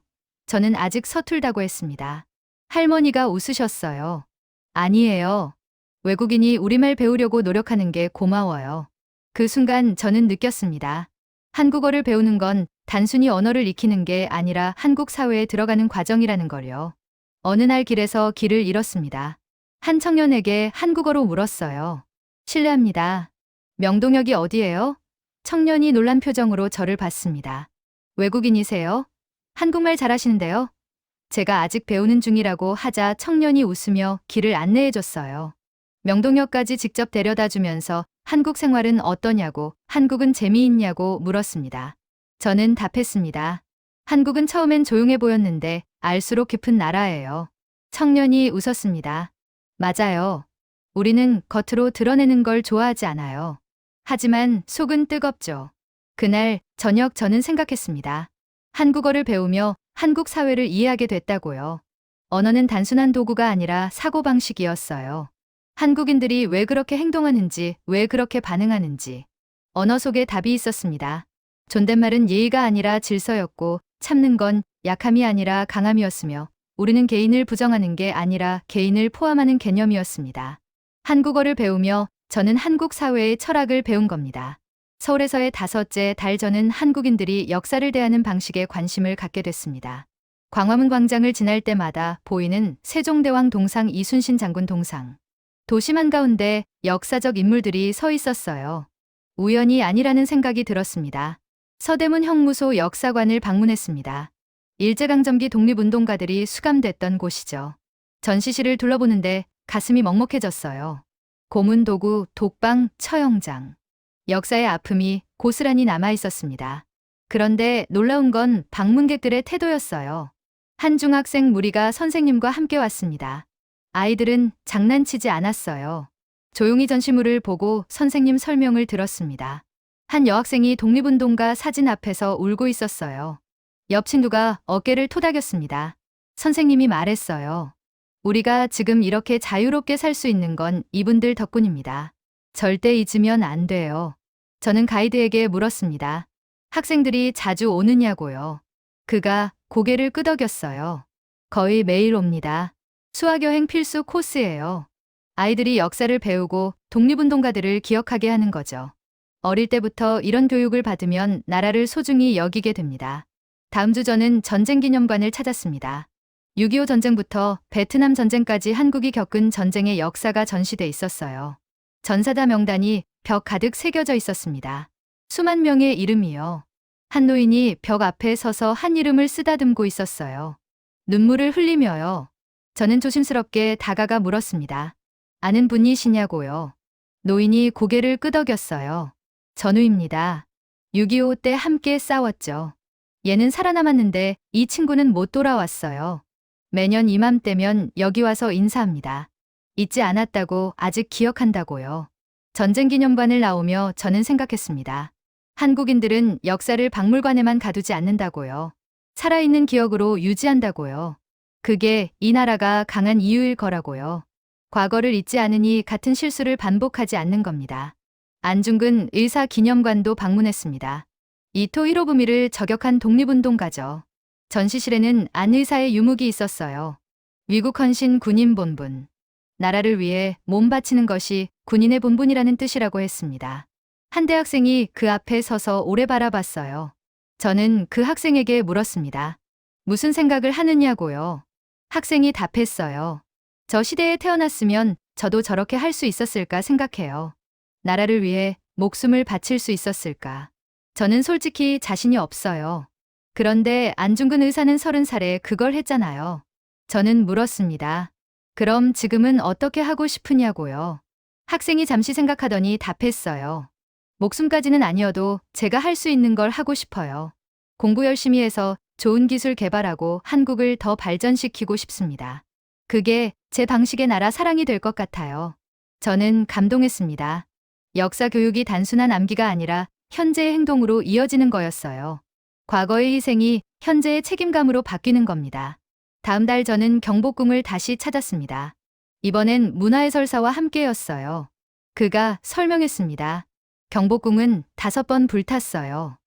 저는 아직 서툴다고 했습니다. 할머니가 웃으셨어요. 아니에요. 외국인이 우리말 배우려고 노력하는 게 고마워요. 그 순간 저는 느꼈습니다. 한국어를 배우는 건 단순히 언어를 익히는 게 아니라 한국 사회에 들어가는 과정이라는 걸요. 어느 날 길에서 길을 잃었습니다. 한 청년에게 한국어로 물었어요. 실례합니다. 명동역이 어디예요? 청년이 놀란 표정으로 저를 봤습니다. 외국인이세요? 한국말 잘하시는데요? 제가 아직 배우는 중이라고 하자 청년이 웃으며 길을 안내해줬어요. 명동역까지 직접 데려다 주면서 한국 생활은 어떠냐고, 한국은 재미있냐고 물었습니다. 저는 답했습니다. 한국은 처음엔 조용해 보였는데 알수록 깊은 나라예요. 청년이 웃었습니다. 맞아요. 우리는 겉으로 드러내는 걸 좋아하지 않아요. 하지만 속은 뜨겁죠. 그날 저녁 저는 생각했습니다. 한국어를 배우며 한국 사회를 이해하게 됐다고요. 언어는 단순한 도구가 아니라 사고방식이었어요. 한국인들이 왜 그렇게 행동하는지, 왜 그렇게 반응하는지. 언어 속에 답이 있었습니다. 존댓말은 예의가 아니라 질서였고, 참는 건 약함이 아니라 강함이었으며, 우리는 개인을 부정하는 게 아니라 개인을 포함하는 개념이었습니다. 한국어를 배우며 저는 한국 사회의 철학을 배운 겁니다. 서울에서의 5째 달 저는 한국인들이 역사를 대하는 방식에 관심을 갖게 됐습니다. 광화문 광장을 지날 때마다 보이는 세종대왕 동상, 이순신 장군 동상. 도심 한가운데 역사적 인물들이 서 있었어요. 우연이 아니라는 생각이 들었습니다. 서대문 형무소 역사관을 방문했습니다. 일제강점기 독립운동가들이 수감됐던 곳이죠. 전시실을 둘러보는데 가슴이 먹먹해졌어요. 고문 도구, 독방, 처형장. 역사의 아픔이 고스란히 남아 있었습니다. 그런데 놀라운 건 방문객들의 태도였어요. 한 중학생 무리가 선생님과 함께 왔습니다. 아이들은 장난치지 않았어요. 조용히 전시물을 보고 선생님 설명을 들었습니다. 한 여학생이 독립운동가 사진 앞에서 울고 있었어요. 옆 친구가 어깨를 토닥였습니다. 선생님이 말했어요. 우리가 지금 이렇게 자유롭게 살 수 있는 건 이분들 덕분입니다. 절대 잊으면 안 돼요. 저는 가이드에게 물었습니다. 학생들이 자주 오느냐고요. 그가 고개를 끄덕였어요. 거의 매일 옵니다. 수학여행 필수 코스예요. 아이들이 역사를 배우고 독립운동가들을 기억하게 하는 거죠. 어릴 때부터 이런 교육을 받으면 나라를 소중히 여기게 됩니다. 다음 주 저는 전쟁기념관을 찾았습니다. 6.25 전쟁부터 베트남 전쟁까지 한국이 겪은 전쟁의 역사가 전시돼 있었어요. 전사자 명단이 벽 가득 새겨져 있었습니다. 수만 명의 이름이요. 한 노인이 벽 앞에 서서 한 이름을 쓰다듬고 있었어요. 눈물을 흘리며요. 저는 조심스럽게 다가가 물었습니다. 아는 분이시냐고요. 노인이 고개를 끄덕였어요. 전우입니다. 6.25 때 함께 싸웠죠. 얘는 살아남았는데 이 친구는 못 돌아왔어요. 매년 이맘때면 여기 와서 인사합니다. 잊지 않았다고, 아직 기억한다고요. 전쟁기념관을 나오며 저는 생각했습니다. 한국인들은 역사를 박물관에만 가두지 않는다고요. 살아있는 기억으로 유지한다고요. 그게 이 나라가 강한 이유일 거라고요. 과거를 잊지 않으니 같은 실수를 반복하지 않는 겁니다. 안중근 의사 기념관도 방문했습니다. 이토 히로부미를 저격한 독립운동가죠. 전시실에는 안 의사의 유목이 있었어요. 위국 헌신 군인 본분. 나라를 위해 몸 바치는 것이 군인의 본분이라는 뜻이라고 했습니다. 한 대학생이 그 앞에 서서 오래 바라봤어요. 저는 그 학생에게 물었습니다. 무슨 생각을 하느냐고요. 학생이 답했어요. 저 시대에 태어났으면 저도 저렇게 할 수 있었을까 생각해요. 나라를 위해 목숨을 바칠 수 있었을까. 저는 솔직히 자신이 없어요. 그런데 안중근 의사는 30살에 그걸 했잖아요. 저는 물었습니다. 그럼 지금은 어떻게 하고 싶으냐고요. 학생이 잠시 생각하더니 답했어요. 목숨까지는 아니어도 제가 할 수 있는 걸 하고 싶어요. 공부 열심히 해서 좋은 기술 개발하고 한국을 더 발전시키고 싶습니다. 그게 제 방식의 나라 사랑이 될 것 같아요. 저는 감동했습니다. 역사 교육이 단순한 암기가 아니라 현재의 행동으로 이어지는 거였어요. 과거의 희생이 현재의 책임감으로 바뀌는 겁니다. 다음 달 저는 경복궁을 다시 찾았습니다. 이번엔 문화해설사와 함께였어요. 그가 설명했습니다. 경복궁은 5번 불탔어요.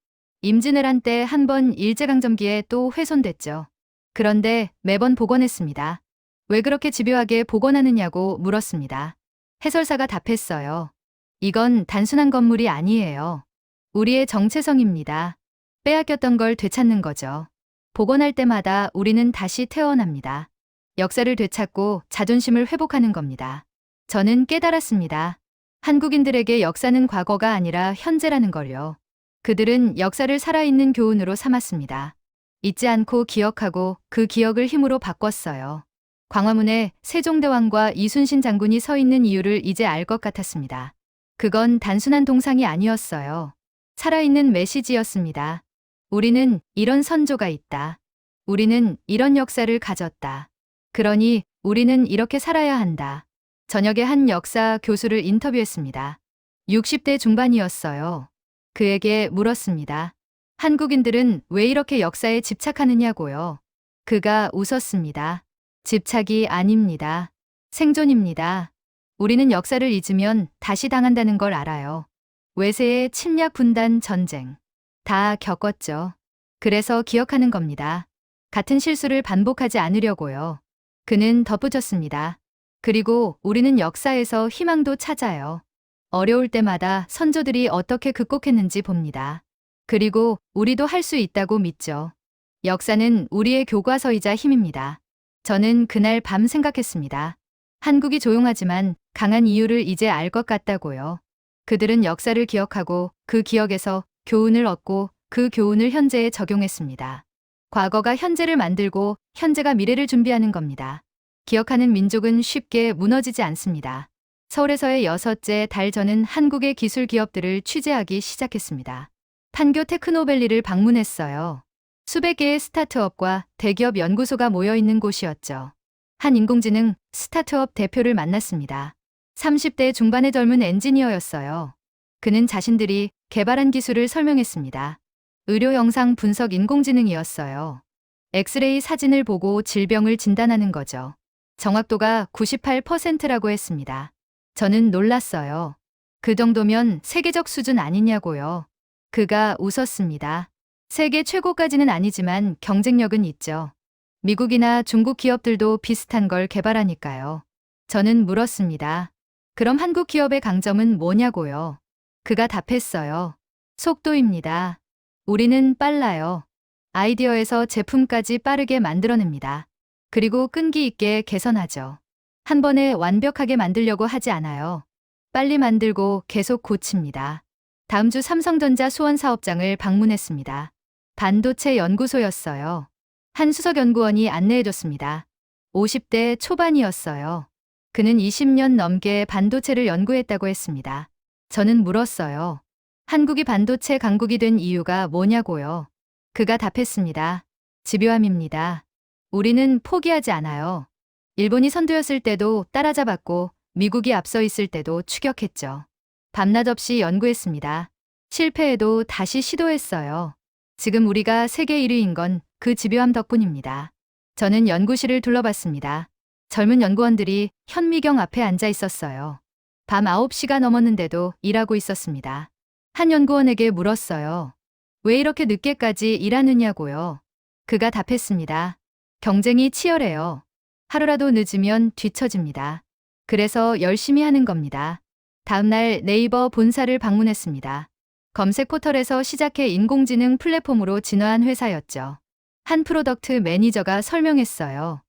임진왜란 때 한 번 일제강점기에 또 훼손됐죠. 그런데 매번 복원했습니다. 왜 그렇게 집요하게 복원하느냐고 물었습니다. 해설사가 답했어요. 이건 단순한 건물이 아니에요. 우리의 정체성입니다. 빼앗겼던 걸 되찾는 거죠. 복원할 때마다 우리는 다시 태어납니다. 역사를 되찾고 자존심을 회복하는 겁니다. 저는 깨달았습니다. 한국인들에게 역사는 과거가 아니라 현재라는 걸요. 그들은 역사를 살아있는 교훈으로 삼았습니다. 잊지 않고 기억하고 그 기억을 힘으로 바꿨어요. 광화문에 세종대왕과 이순신 장군이 서 있는 이유를 이제 알 것 같았습니다. 그건 단순한 동상이 아니었어요. 살아있는 메시지였습니다. 우리는 이런 선조가 있다. 우리는 이런 역사를 가졌다. 그러니 우리는 이렇게 살아야 한다. 저녁에 한 역사 교수를 인터뷰했습니다. 60대 중반이었어요. 그에게 물었습니다. 한국인들은 왜 이렇게 역사에 집착하느냐고요. 그가 웃었습니다. 집착이 아닙니다. 생존입니다. 우리는 역사를 잊으면 다시 당한다는 걸 알아요. 외세의 침략, 분단, 전쟁. 다 겪었죠. 그래서 기억하는 겁니다. 같은 실수를 반복하지 않으려고요. 그는 덧붙였습니다. 그리고 우리는 역사에서 희망도 찾아요. 어려울 때마다 선조들이 어떻게 극복했는지 봅니다. 그리고 우리도 할 수 있다고 믿죠. 역사는 우리의 교과서이자 힘입니다. 저는 그날 밤 생각했습니다. 한국이 조용하지만 강한 이유를 이제 알 것 같다고요. 그들은 역사를 기억하고 그 기억에서 교훈을 얻고 그 교훈을 현재에 적용했습니다. 과거가 현재를 만들고 현재가 미래를 준비하는 겁니다. 기억하는 민족은 쉽게 무너지지 않습니다. 서울에서의 6째 달 저는 한국의 기술 기업들을 취재하기 시작했습니다. 판교 테크노밸리를 방문했어요. 수백 개의 스타트업과 대기업 연구소가 모여 있는 곳이었죠. 한 인공지능 스타트업 대표를 만났습니다. 30대 중반의 젊은 엔지니어였어요. 그는 자신들이 개발한 기술을 설명했습니다. 의료 영상 분석 인공지능이었어요. 엑스레이 사진을 보고 질병을 진단하는 거죠. 정확도가 98%라고 했습니다. 저는 놀랐어요. 그 정도면 세계적 수준 아니냐고요. 그가 웃었습니다. 세계 최고까지는 아니지만 경쟁력은 있죠. 미국이나 중국 기업들도 비슷한 걸 개발하니까요. 저는 물었습니다. 그럼 한국 기업의 강점은 뭐냐고요. 그가 답했어요. 속도입니다. 우리는 빨라요. 아이디어에서 제품까지 빠르게 만들어냅니다. 그리고 끈기 있게 개선하죠. 한 번에 완벽하게 만들려고 하지 않아요. 빨리 만들고 계속 고칩니다. 다음 주 삼성전자 수원 사업장을 방문했습니다. 반도체 연구소였어요. 한 수석연구원이 안내해줬습니다. 50대 초반이었어요. 그는 20년 넘게 반도체를 연구했다고 했습니다. 저는 물었어요. 한국이 반도체 강국이 된 이유가 뭐냐고요. 그가 답했습니다. 집요함입니다. 우리는 포기하지 않아요. 일본이 선두였을 때도 따라잡았고 미국이 앞서 있을 때도 추격했죠. 밤낮 없이 연구했습니다. 실패해도 다시 시도했어요. 지금 우리가 세계 1위인 건 그 집요함 덕분입니다. 저는 연구실을 둘러봤습니다. 젊은 연구원들이 현미경 앞에 앉아 있었어요. 밤 9시가 넘었는데도 일하고 있었습니다. 한 연구원에게 물었어요. 왜 이렇게 늦게까지 일하느냐고요. 그가 답했습니다. 경쟁이 치열해요. 하루라도 늦으면 뒤처집니다. 그래서 열심히 하는 겁니다. 다음 날 네이버 본사를 방문했습니다. 검색 포털에서 시작해 인공지능 플랫폼으로 진화한 회사였죠. 한 프로덕트 매니저가 설명했어요.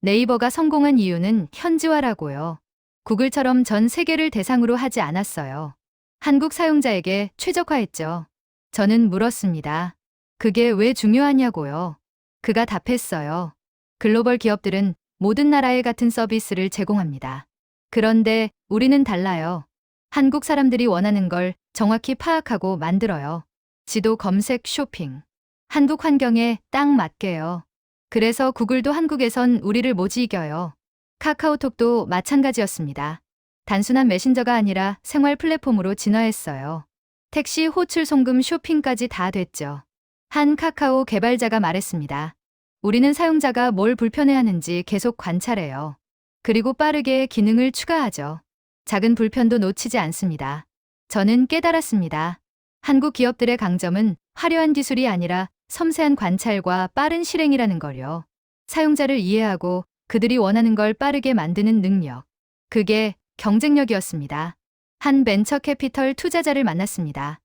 네이버가 성공한 이유는 현지화라고요. 구글처럼 전 세계를 대상으로 하지 않았어요. 한국 사용자에게 최적화했죠. 저는 물었습니다. 그게 왜 중요하냐고요. 그가 답했어요. 글로벌 기업들은 모든 나라에 같은 서비스를 제공합니다. 그런데 우리는 달라요. 한국 사람들이 원하는 걸 정확히 파악하고 만들어요. 지도 검색 쇼핑. 한국 환경에 딱 맞게요. 그래서 구글도 한국에선 우리를 못 이겨요. 카카오톡도 마찬가지였습니다. 단순한 메신저가 아니라 생활 플랫폼으로 진화했어요. 택시, 호출, 송금, 쇼핑까지 다 됐죠. 한 카카오 개발자가 말했습니다. 우리는 사용자가 뭘 불편해하는지 계속 관찰해요. 그리고 빠르게 기능을 추가하죠. 작은 불편도 놓치지 않습니다. 저는 깨달았습니다. 한국 기업들의 강점은 화려한 기술이 아니라 섬세한 관찰과 빠른 실행이라는 걸요. 사용자를 이해하고 그들이 원하는 걸 빠르게 만드는 능력. 그게 경쟁력이었습니다. 한 벤처 캐피털 투자자를 만났습니다.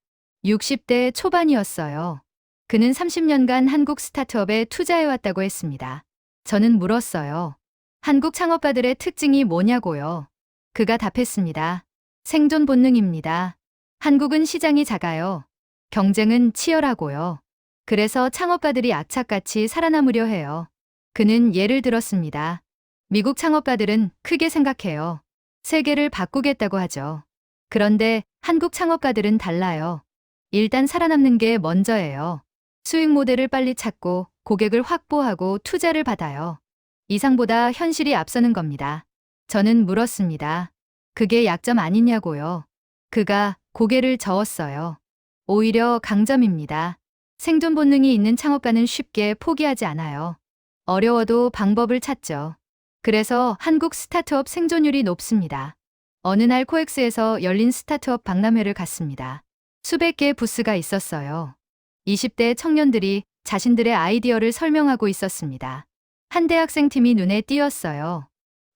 60대 초반이었어요. 그는 30년간 한국 스타트업에 투자해왔다고 했습니다. 저는 물었어요. 한국 창업가들의 특징이 뭐냐고요. 그가 답했습니다. 생존 본능입니다. 한국은 시장이 작아요. 경쟁은 치열하고요. 그래서 창업가들이 악착같이 살아남으려 해요. 그는 예를 들었습니다. 미국 창업가들은 크게 생각해요. 세계를 바꾸겠다고 하죠. 그런데 한국 창업가들은 달라요. 일단 살아남는 게 먼저예요. 수익 모델을 빨리 찾고 고객을 확보하고 투자를 받아요. 이상보다 현실이 앞서는 겁니다. 저는 물었습니다. 그게 약점 아니냐고요. 그가 고개를 저었어요. 오히려 강점입니다. 생존 본능이 있는 창업가는 쉽게 포기하지 않아요. 어려워도 방법을 찾죠. 그래서 한국 스타트업 생존율이 높습니다. 어느 날 코엑스에서 열린 스타트업 박람회를 갔습니다. 수백 개의 부스가 있었어요. 20대 청년들이 자신들의 아이디어를 설명하고 있었습니다. 한 대학생팀이 눈에 띄었어요.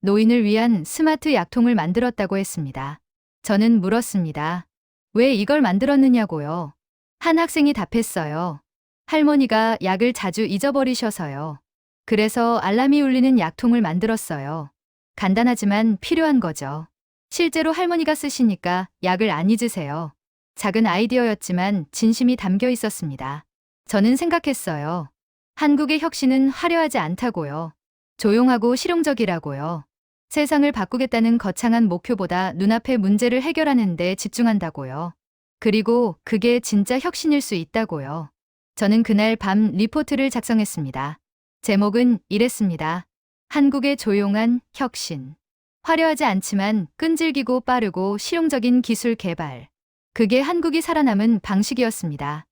노인을 위한 스마트 약통을 만들었다고 했습니다. 저는 물었습니다. 왜 이걸 만들었느냐고요. 한 학생이 답했어요. 할머니가 약을 자주 잊어버리셔서요. 그래서 알람이 울리는 약통을 만들었어요. 간단하지만 필요한 거죠. 실제로 할머니가 쓰시니까 약을 안 잊으세요. 작은 아이디어였지만 진심이 담겨 있었습니다. 저는 생각했어요. 한국의 혁신은 화려하지 않다고요. 조용하고 실용적이라고요. 세상을 바꾸겠다는 거창한 목표보다 눈앞의 문제를 해결하는 데 집중한다고요. 그리고 그게 진짜 혁신일 수 있다고요. 저는 그날 밤 리포트를 작성했습니다. 제목은 이랬습니다. 한국의 조용한 혁신. 화려하지 않지만 끈질기고 빠르고 실용적인 기술 개발. 그게 한국이 살아남은 방식이었습니다.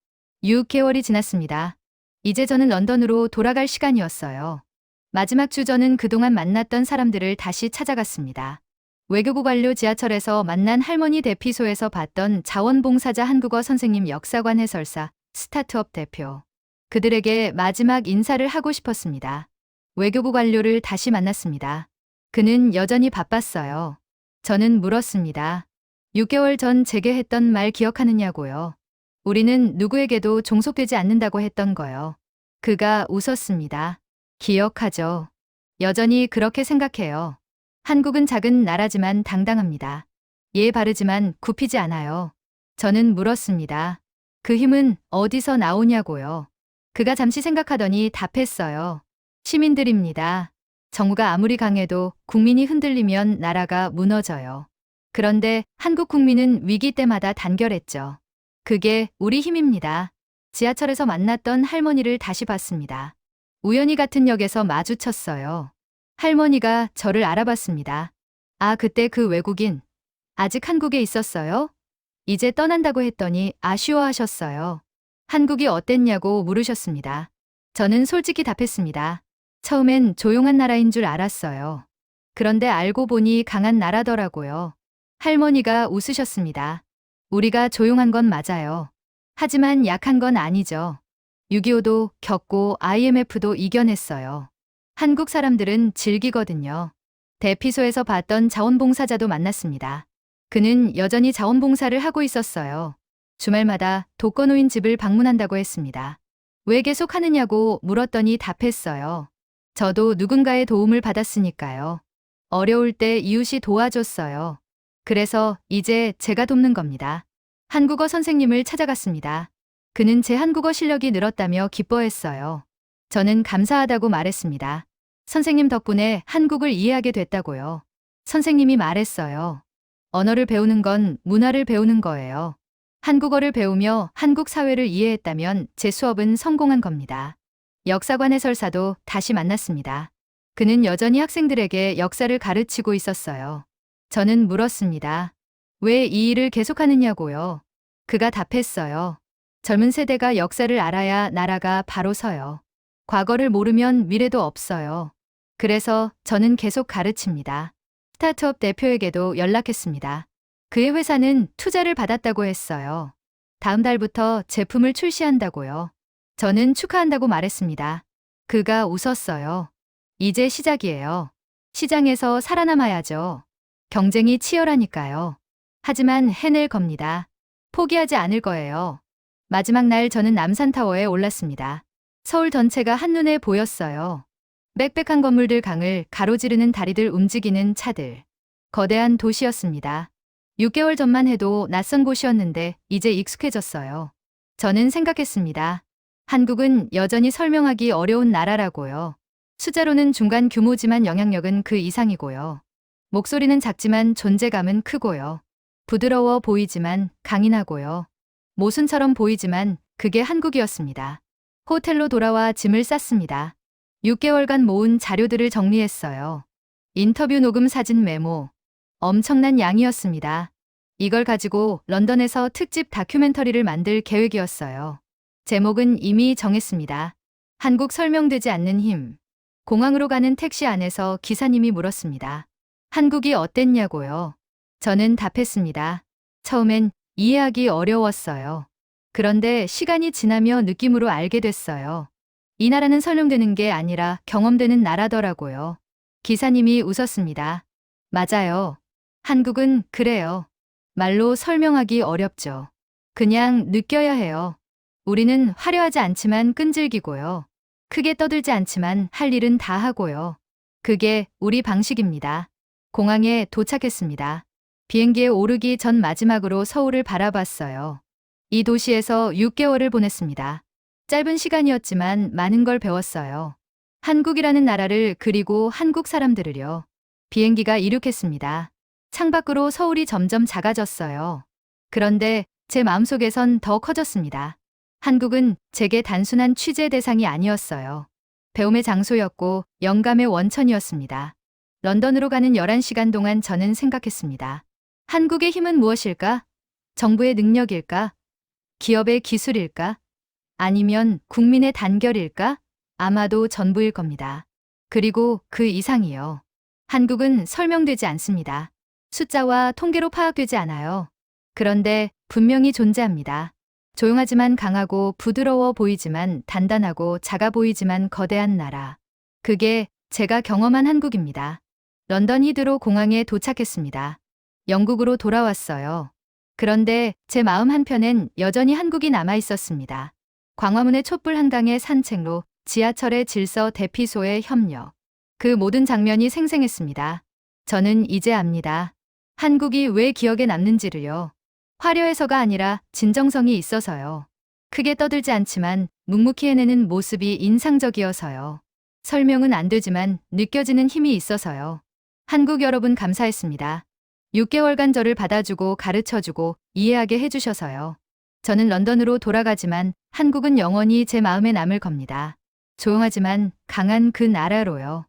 6개월이 지났습니다. 이제 저는 런던으로 돌아갈 시간이었어요. 마지막 주 저는 그동안 만났던 사람들을 다시 찾아갔습니다. 외교부 관료 지하철에서 만난 할머니 대피소에서 봤던 자원봉사자 한국어 선생님 역사관 해설사 스타트업 대표. 그들에게 마지막 인사를 하고 싶었습니다. 외교부 관료를 다시 만났습니다. 그는 여전히 바빴어요. 저는 물었습니다. 6개월 전 제게 했던 말 기억하느냐고요. 우리는 누구에게도 종속되지 않는다고 했던 거요. 그가 웃었습니다. 기억하죠. 여전히 그렇게 생각해요. 한국은 작은 나라지만 당당합니다. 예 바르지만 굽히지 않아요. 저는 물었습니다. 그 힘은 어디서 나오냐고요. 그가 잠시 생각하더니 답했어요. 시민들입니다. 정부가 아무리 강해도 국민이 흔들리면 나라가 무너져요. 그런데 한국 국민은 위기 때마다 단결했죠. 그게 우리 힘입니다. 지하철에서 만났던 할머니를 다시 봤습니다. 우연히 같은 역에서 마주쳤어요. 할머니가 저를 알아봤습니다. 아, 그때 그 외국인 아직 한국에 있었어요? 이제 떠난다고 했더니 아쉬워하셨어요. 한국이 어땠냐고 물으셨습니다. 저는 솔직히 답했습니다. 처음엔 조용한 나라인 줄 알았어요. 그런데 알고 보니 강한 나라더라고요. 할머니가 웃으셨습니다. 우리가 조용한 건 맞아요. 하지만 약한 건 아니죠. 6.25도 겪고 IMF도 이겨냈어요. 한국 사람들은 즐기거든요. 대피소에서 봤던 자원봉사자도 만났습니다. 그는 여전히 자원봉사를 하고 있었어요. 주말마다 독거노인 집을 방문한다고 했습니다. 왜 계속 하느냐고 물었더니 답했어요. 저도 누군가의 도움을 받았으니까요. 어려울 때 이웃이 도와줬어요. 그래서 이제 제가 돕는 겁니다. 한국어 선생님을 찾아갔습니다. 그는 제 한국어 실력이 늘었다며 기뻐했어요. 저는 감사하다고 말했습니다. 선생님 덕분에 한국을 이해하게 됐다고요. 선생님이 말했어요. 언어를 배우는 건 문화를 배우는 거예요. 한국어를 배우며 한국 사회를 이해했다면 제 수업은 성공한 겁니다. 역사관 해설사도 다시 만났습니다. 그는 여전히 학생들에게 역사를 가르치고 있었어요. 저는 물었습니다. 왜 이 일을 계속하느냐고요. 그가 답했어요. 젊은 세대가 역사를 알아야 나라가 바로 서요. 과거를 모르면 미래도 없어요. 그래서 저는 계속 가르칩니다. 스타트업 대표에게도 연락했습니다. 그의 회사는 투자를 받았다고 했어요. 다음 달부터 제품을 출시한다고요. 저는 축하한다고 말했습니다. 그가 웃었어요. 이제 시작이에요. 시장에서 살아남아야죠. 경쟁이 치열하니까요. 하지만 해낼 겁니다. 포기하지 않을 거예요. 마지막 날 저는 남산타워에 올랐습니다. 서울 전체가 한눈에 보였어요. 빽빽한 건물들, 강을 가로지르는 다리들, 움직이는 차들. 거대한 도시였습니다. 6개월 전만 해도 낯선 곳이었는데 이제 익숙해졌어요. 저는 생각했습니다. 한국은 여전히 설명하기 어려운 나라라고요. 숫자로는 중간 규모지만 영향력은 그 이상이고요. 목소리는 작지만 존재감은 크고요. 부드러워 보이지만 강인하고요. 모순처럼 보이지만 그게 한국이었습니다. 호텔로 돌아와 짐을 쌌습니다. 6개월간 모은 자료들을 정리했어요. 인터뷰 녹음, 사진, 메모. 엄청난 양이었습니다. 이걸 가지고 런던에서 특집 다큐멘터리를 만들 계획이었어요. 제목은 이미 정했습니다. 한국 설명되지 않는 힘. 공항으로 가는 택시 안에서 기사님이 물었습니다. 한국이 어땠냐고요? 저는 답했습니다. 처음엔 이해하기 어려웠어요. 그런데 시간이 지나며 느낌으로 알게 됐어요. 이 나라는 설명되는 게 아니라 경험되는 나라더라고요. 기사님이 웃었습니다. 맞아요. 한국은 그래요. 말로 설명하기 어렵죠. 그냥 느껴야 해요. 우리는 화려하지 않지만 끈질기고요. 크게 떠들지 않지만 할 일은 다 하고요. 그게 우리 방식입니다. 공항에 도착했습니다. 비행기에 오르기 전 마지막으로 서울을 바라봤어요. 이 도시에서 6개월을 보냈습니다. 짧은 시간이었지만 많은 걸 배웠어요. 한국이라는 나라를, 그리고 한국 사람들을요. 비행기가 이륙했습니다. 창밖으로 서울이 점점 작아졌어요. 그런데 제 마음속에선 더 커졌습니다. 한국은 제게 단순한 취재 대상이 아니었어요. 배움의 장소였고 영감의 원천이었습니다. 런던으로 가는 11시간 동안 저는 생각했습니다. 한국의 힘은 무엇일까? 정부의 능력일까? 기업의 기술일까? 아니면 국민의 단결일까? 아마도 전부일 겁니다. 그리고 그 이상이요. 한국은 설명되지 않습니다. 숫자와 통계로 파악되지 않아요. 그런데 분명히 존재합니다. 조용하지만 강하고, 부드러워 보이지만 단단하고, 작아 보이지만 거대한 나라. 그게 제가 경험한 한국입니다. 런던 히드로 공항에 도착했습니다. 영국으로 돌아왔어요. 그런데 제 마음 한편엔 여전히 한국이 남아 있었습니다. 광화문의 촛불 한강의 산책로, 지하철의 질서, 대피소의 협력. 그 모든 장면이 생생했습니다. 저는 이제 압니다. 한국이 왜 기억에 남는지를요. 화려해서가 아니라 진정성이 있어서요. 크게 떠들지 않지만 묵묵히 해내는 모습이 인상적이어서요. 설명은 안 되지만 느껴지는 힘이 있어서요. 한국 여러분 감사했습니다. 6개월간 저를 받아주고 가르쳐주고 이해하게 해주셔서요. 저는 런던으로 돌아가지만 한국은 영원히 제 마음에 남을 겁니다. 조용하지만 강한 그 나라로요.